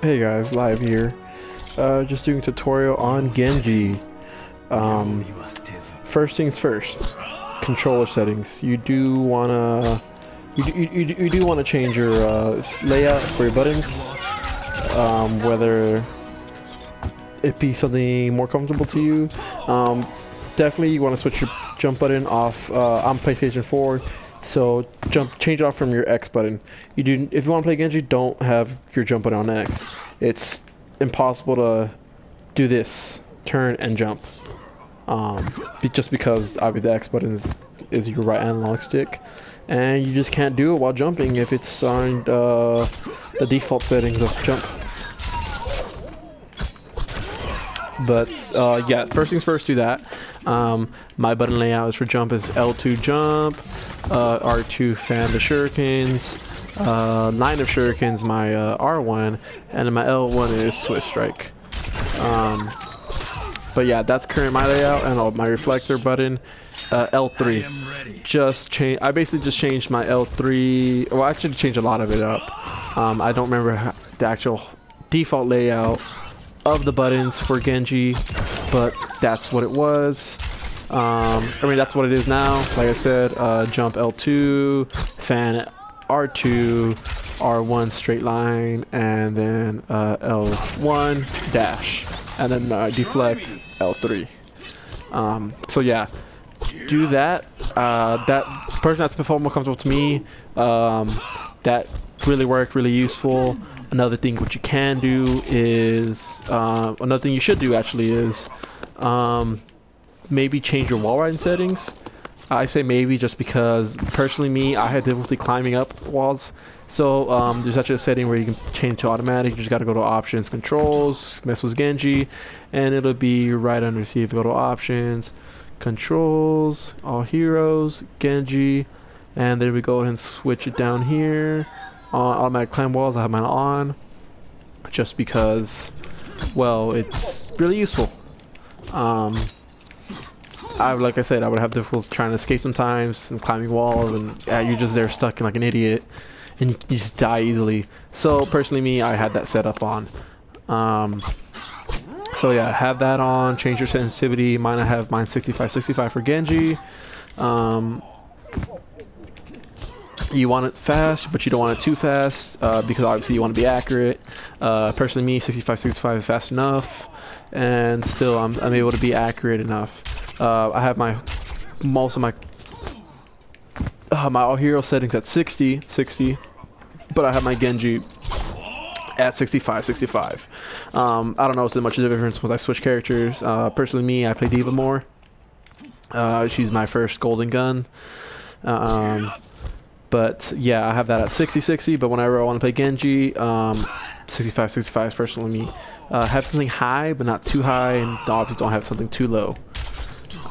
Hey guys, live here. Just doing a tutorial on Genji. First things first, controller settings. You do wanna change your layout for your buttons. Whether it be something more comfortable to you. Definitely you want to switch your jump button off on PlayStation 4. So change it off from your X button. If you want to play Genji, don't have your jump button on X. It's impossible to do this, turn and jump. Just because obviously the X button is your right analog stick, and you just can't do it while jumping if it's on the default settings of jump. But yeah, first things first, do that. My button layout is for jump is L2 jump, R2 fan the shurikens, line of shurikens my R1, and then my L1 is Swift strike. But yeah, that's current my layout, and my reflector button L3. I basically just changed my L3. Well, I actually changed a lot of it up. I don't remember the actual default layout of the buttons for Genji, but that's what it was. I mean, that's what it is now. Like I said, jump L2, fan R2, R1 straight line, and then L1 dash, and then deflect L3. So yeah, do that. That person that's been more comfortable to me. That really worked, really useful. Another thing what you can do is, another thing you should do actually is, maybe change your wall riding settings. I say maybe just because personally I had difficulty climbing up walls. So there's actually a setting where you can change to automatic. You just got to go to options, controls, mess with Genji, and it'll be right under. See if you go to options, controls, all heroes, Genji, and then we go ahead and switch it down here. Automatic climb walls, I have mine on just because, well, it's really useful. Like I said, I would have difficulty trying to escape sometimes and climbing walls, and you're just there stuck like an idiot, and you just die easily. So personally, I had that set up on. So yeah, have that on. Change your sensitivity. I have mine 65 for Genji. You want it fast, but you don't want it too fast, because obviously you want to be accurate. Personally, me, 65 is fast enough, and still I'm able to be accurate enough. I have most of my all hero settings at 60, but I have my Genji at 65. I don't know if there's much of a difference when I switch characters. Personally, me, I play Diva more. She's my first golden gun. But yeah, I have that at 60, but whenever I want to play Genji, 65 is personally me. Have something high, but not too high, and obviously don't have something too low.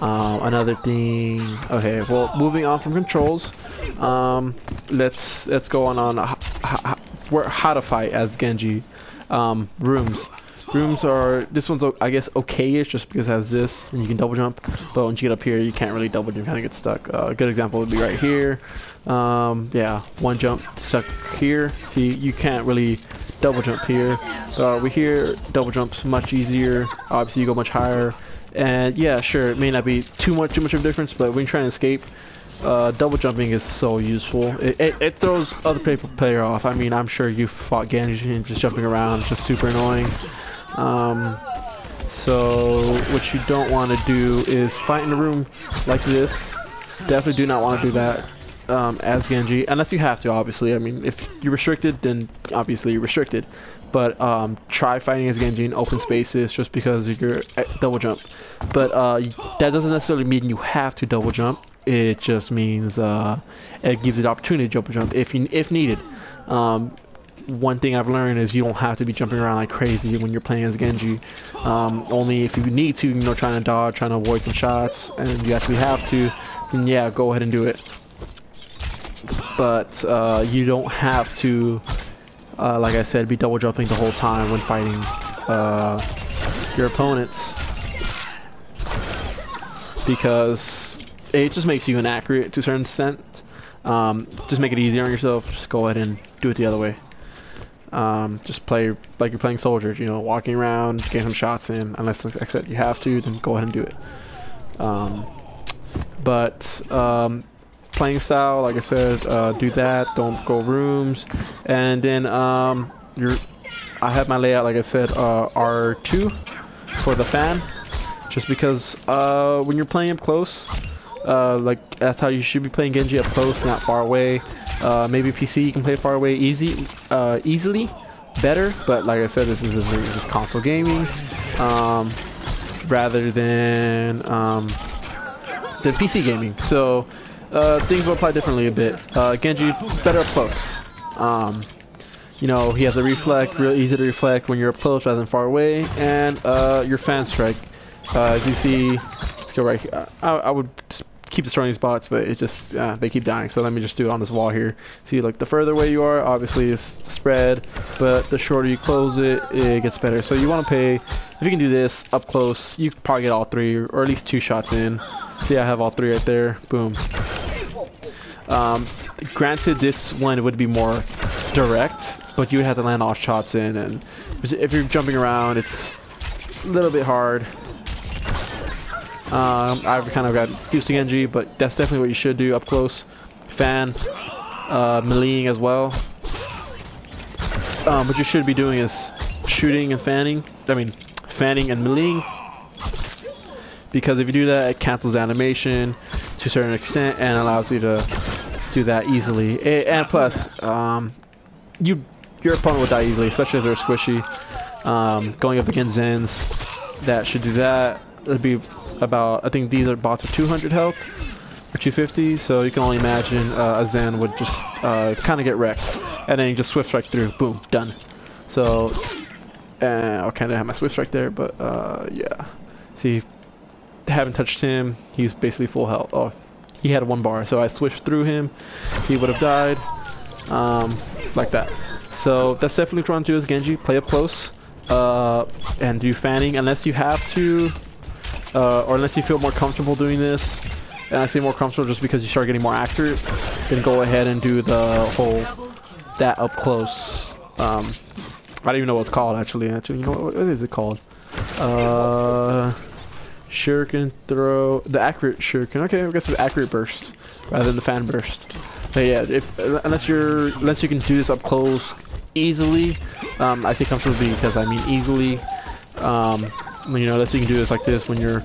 Another thing, okay, well, moving on from controls, let's go on how to fight as Genji. Rooms are, this one's I guess okay-ish just because it has this and you can double jump, but once you get up here you can't really double jump, you kind of get stuck. A good example would be right here. Yeah, one jump stuck here. See, you can't really double jump here. Over here, double jumps much easier. Obviously you go much higher, and yeah, sure, it may not be too much of a difference, but when you're trying to escape, double jumping is so useful. It throws other player off. I mean, I'm sure you fought Genji and just jumping around is just super annoying. So what you don't want to do is fight in a room like this. Definitely do not want to do that as Genji, unless you have to, obviously. I mean, if you're restricted, then obviously you're restricted. But try fighting as Genji in open spaces just because of your double jump. But that doesn't necessarily mean you have to double jump. It just means it gives you the opportunity to double jump if needed. One thing I've learned is you don't have to be jumping around like crazy when you're playing as Genji. Only if you need to, trying to dodge, trying to avoid some shots, and you actually have to, then yeah, go ahead and do it. But you don't have to, like I said, be double jumping the whole time when fighting your opponents, because it just makes you inaccurate to a certain extent. Just make it easier on yourself. Just go ahead and do it the other way. Just play like you're playing soldiers, you know, walking around, getting some shots in, unless like I said you have to, then go ahead and do it. Playing style, like I said, do that, don't go rooms, and then I have my layout, like I said, R2 for the fan, just because when you're playing up close, like that's how you should be playing Genji, up close, not far away. Maybe PC you can play far away easily better, but like I said, this is console gaming rather than PC gaming, so things will apply differently a bit. Genji better up close. You know, he has a reflect, real easy to reflect when you're up close rather than far away, and your fan strike. As you see, let's go right here. I would keep destroying these bots, but it just they keep dying. So let me just do it on this wall here. See, like the further away you are, obviously it's spread, but the shorter you close it, it gets better. So you want to pay. If you can do this up close, you can probably get all 3 or at least 2 shots in. See, I have all 3 right there. Boom. Granted, this one would be more direct, but you would have to land all shots in, and if you're jumping around, it's a little bit hard. I've kind of got used to Genji, but that's definitely what you should do up close. Fan, meleeing as well. What you should be doing is shooting and fanning. I mean, fanning and meleeing, because if you do that, it cancels animation to a certain extent and allows you to do that easily. And plus, your opponent will die easily, especially if they're squishy. Going up against Zens, that should do that. It'd be about, I think these are bots with 200 health or 250, so you can only imagine a Zen would just kind of get wrecked, and then you just swift strike through, boom, done. So, I kind of have my swift strike there, but yeah. See, haven't touched him. He's basically full health. Oh, he had 1 bar, so I switched through him. He would have died, like that. So that's definitely what you want to do as Genji. Play up close, and do fanning unless you have to. Or unless you feel more comfortable doing this, and I say more comfortable just because you start getting more accurate, then go ahead and do the whole, that up close. I don't even know what it's called actually, you know, what is it called? Shuriken throw, the accurate Shuriken, okay, I guess it's accurate burst, rather than the fan burst. But yeah, unless you can do this up close easily, I say comfortably because I mean easily, you know, unless you can do this like this when you're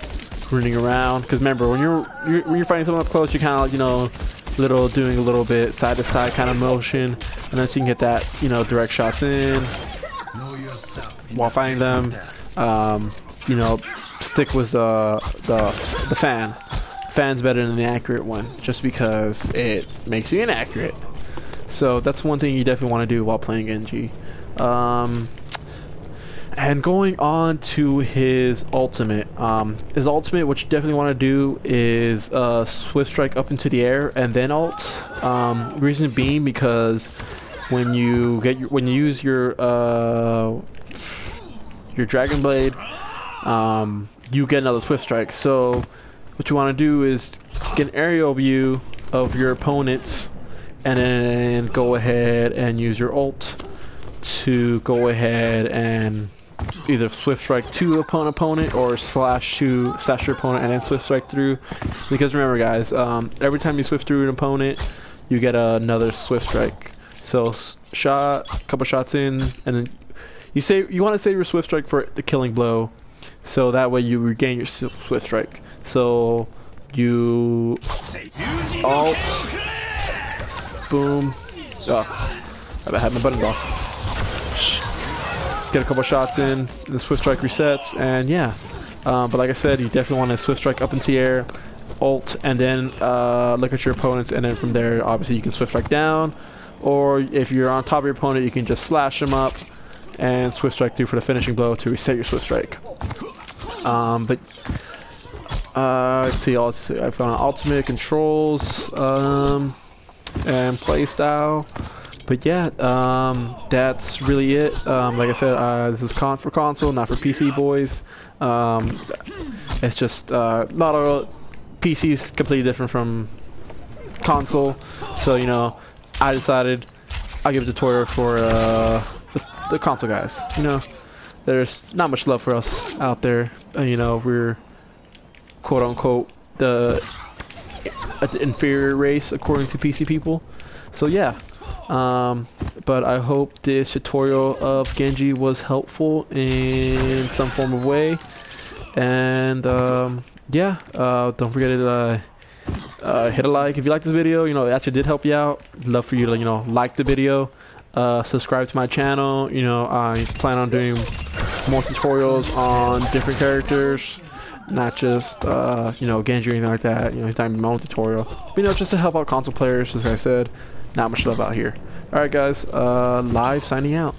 running around. Because remember, when you're fighting someone up close, you're kind of, you know, doing a little bit side to side kind of motion, unless you can get that, you know, direct shots in while fighting them. You know, stick with the fan. Fan's better than the accurate one, just because it makes you inaccurate. So that's one thing you definitely want to do while playing Genji. And going on to his ultimate, what you definitely want to do is swift strike up into the air and then ult. Reason being because when you use your Dragon Blade, you get another swift strike. So what you want to do is get an aerial view of your opponents, and then go ahead and use your ult to go ahead and either swift strike to opponent or slash your opponent and then swift strike through. Because remember guys, every time you swift through an opponent, you get another swift strike. So couple shots in, and then you want to save your swift strike for the killing blow, so that way you regain your swift strike. So you ult, boom. Oh, I had my button off. Get a couple shots in, the swift strike resets, and yeah. But like I said, you definitely want to swift strike up into the air, ult, and then look at your opponents, and then from there, obviously, you can swift strike down. Or if you're on top of your opponent, you can just slash them up and swift strike through for the finishing blow to reset your swift strike. Let's see, I've got ultimate controls and play style. But yeah, that's really it. Like I said, this is for console, not for PC, boys. It's just not a PC is completely different from console. So you know, I decided I'll give a tutorial for the console guys. You know, there's not much love for us out there. You know, we're quote unquote the inferior race according to PC people. So yeah. But I hope this tutorial of Genji was helpful in some form of way. And yeah, don't forget to hit a like if you like this video. You know, it actually did help you out. I'd love for you to, you know, like the video, subscribe to my channel. You know, I plan on doing more tutorials on different characters, not just you know, Genji or anything like that. You know, it's not even my own tutorial, but, you know, just to help out console players. As I said, not much love out here. Alright guys, live signing out.